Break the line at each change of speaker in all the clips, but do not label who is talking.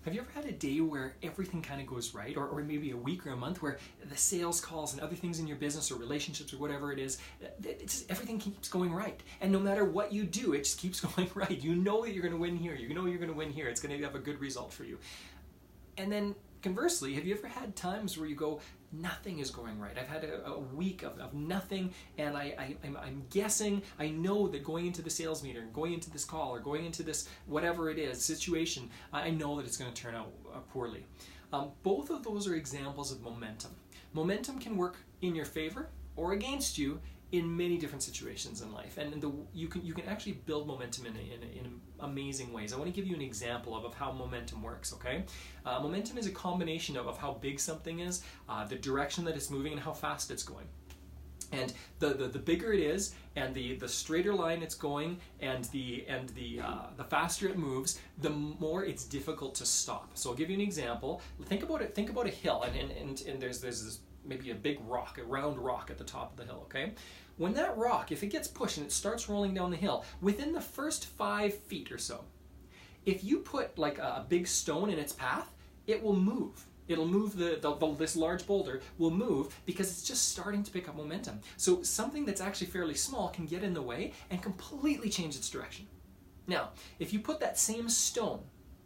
Have you ever had a day where everything kind of goes right, or maybe a week or a month where the sales calls and other things in your business or relationships or whatever it is, everything keeps going right. And no matter what you do, it just keeps going right. You know that you're going to win here. You know you're going to win here. It's going to have a good result for you. And then conversely, have you ever had times where you go, nothing is going right? I've had a week of nothing, and I'm guessing, I know that going into the sales meeting, or going into this call, or going into this whatever it is situation, I know that it's going to turn out poorly. Both of those are examples of momentum. Momentum can work in your favor or against you in many different situations in life, and you can actually build momentum in amazing ways. I want to give you an example of how momentum works. Okay, momentum is a combination of how big something is, the direction that it's moving, and how fast it's going. And the bigger it is, and the straighter line it's going, and the faster it moves, the more it's difficult to stop. So I'll give you an example. Think about it. Think about a hill, and there's this maybe a big rock, a round rock at the top of the hill, okay? When that rock, if it gets pushed and it starts rolling down the hill, within the first 5 feet or so, if you put like a big stone in its path, it will move. It'll move, this large boulder will move because it's just starting to pick up momentum. So something that's actually fairly small can get in the way and completely change its direction. Now, if you put that same stone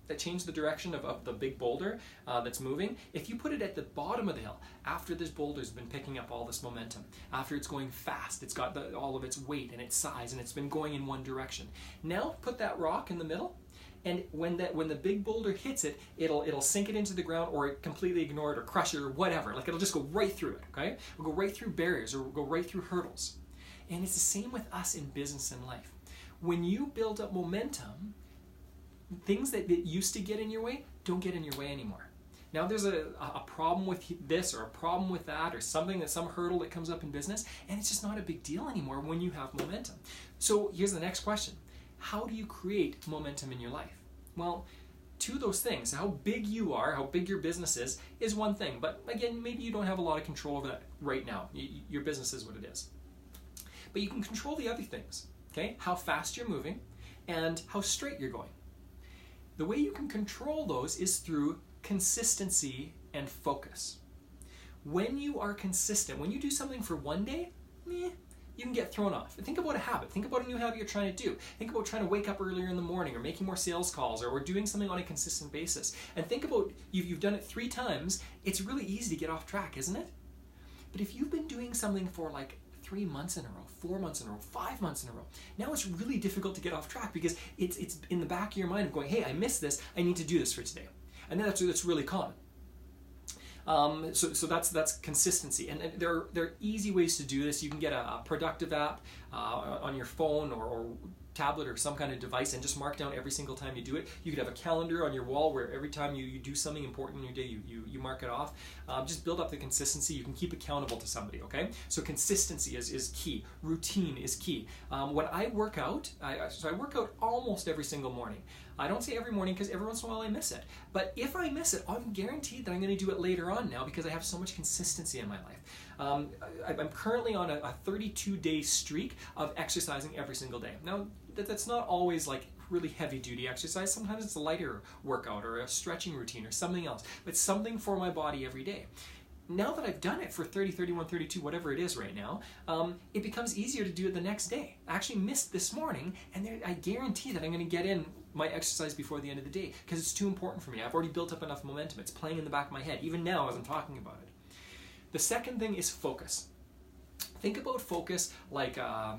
that changed the direction of the big boulder that's moving, if you put it at the bottom of the hill, after this boulder's been picking up all this momentum, after it's going fast, it's got all of its weight and its size, and it's been going in one direction. Now put that rock in the middle, and when the big boulder hits it, it'll sink it into the ground, or completely ignore it, or crush it, or whatever. Like, it'll just go right through it, okay? It'll go right through barriers, or go right through hurdles. And it's the same with us in business and life. When you build up momentum, things that used to get in your way don't get in your way anymore. Now there's a problem with this, or a problem with that, or some hurdle that comes up in business, and it's just not a big deal anymore when you have momentum. So here's the next question. How do you create momentum in your life? Well, two of those things, how big you are, how big your business is one thing. But again, maybe you don't have a lot of control over that right now. Your business is what it is. But you can control the other things, okay? How fast you're moving and how straight you're going. The way you can control those is through consistency and focus. When you are consistent, when you do something for one day, you can get thrown off. Think about a habit. Think about a new habit you're trying to do. Think about trying to wake up earlier in the morning, or making more sales calls, or doing something on a consistent basis. And think about, you've done it 3 times, it's really easy to get off track, isn't it? But if you've been doing something for like 3 months in a row, 4 months in a row, 5 months in a row, now it's really difficult to get off track, because it's in the back of your mind of going, hey, I missed this, I need to do this for today. And that's really common. So that's consistency, and there are easy ways to do this. You can get a Productive app on your phone or tablet or some kind of device, and just mark down every single time you do it. You could have a calendar on your wall where every time you do something important in your day, you mark it off. Just build up the consistency. You can keep accountable to somebody, okay? So consistency is key. Routine is key. When I work out, I work out almost every single morning. I don't say every morning, because every once in a while I miss it. But if I miss it, I'm guaranteed that I'm going to do it later on now, because I have so much consistency in my life. I'm currently on a 32-day streak of exercising every single day. Now, that's not always like really heavy-duty exercise. Sometimes it's a lighter workout, or a stretching routine, or something else. But something for my body every day. Now that I've done it for 30, 31, 32, whatever it is right now, it becomes easier to do it the next day. I actually missed this morning, and I guarantee that I'm going to get in my exercise before the end of the day, because it's too important for me. I've already built up enough momentum. It's playing in the back of my head, even now as I'm talking about it. The second thing is focus. Think about focus like a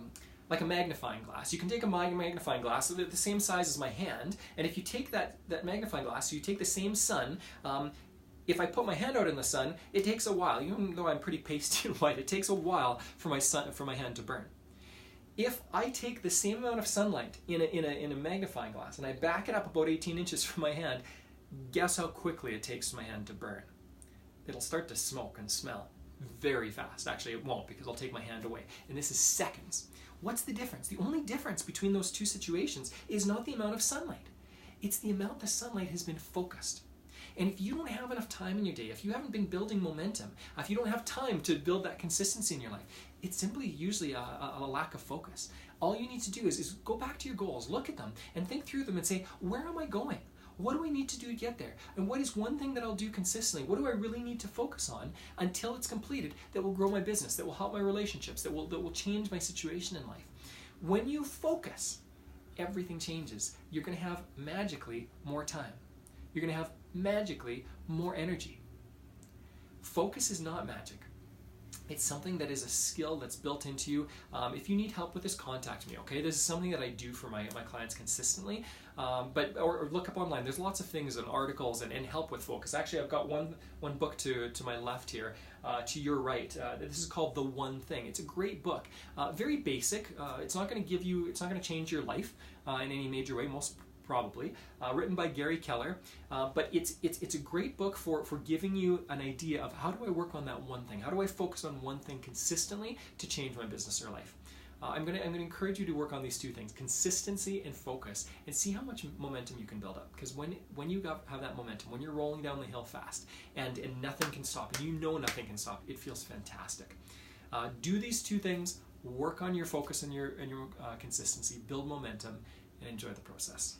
magnifying glass. You can take a magnifying glass the same size as my hand, and if you take that magnifying glass, so you take the same sun, if I put my hand out in the sun, it takes a while. Even though I'm pretty pasty and white, it takes a while for my hand to burn. If I take the same amount of sunlight in a magnifying glass, and I back it up about 18 inches from my hand, guess how quickly it takes my hand to burn? It'll start to smoke and smell very fast. Actually, it won't, because I'll take my hand away. And this is seconds. What's the difference? The only difference between those two situations is not the amount of sunlight. It's the amount the sunlight has been focused. And if you don't have enough time in your day, if you haven't been building momentum, if you don't have time to build that consistency in your life, it's simply usually a lack of focus. All you need to do is go back to your goals, look at them, and think through them and say, where am I going? What do I need to do to get there? And what is one thing that I'll do consistently? What do I really need to focus on until it's completed that will grow my business, that will help my relationships, that will change my situation in life? When you focus, everything changes. You're going to have magically more time. You're going to have magically more energy. Focus is not magic. It's something that is a skill that's built into you. If you need help with this, contact me, okay? This is something that I do for my clients consistently. Or look up online. There's lots of things and articles and help with focus. Actually, I've got one book to my left here, to your right. This is called The One Thing. It's a great book. Very basic. It's not going to change your life in any major way, most probably, written by Gary Keller, but it's a great book for giving you an idea of how do I work on that one thing? How do I focus on one thing consistently to change my business or life? I'm gonna encourage you to work on these two things: consistency and focus, and see how much momentum you can build up. Because when you have that momentum, when you're rolling down the hill fast, and nothing can stop, and you know nothing can stop, it feels fantastic. Do these two things: work on your focus and your consistency, build momentum, and enjoy the process.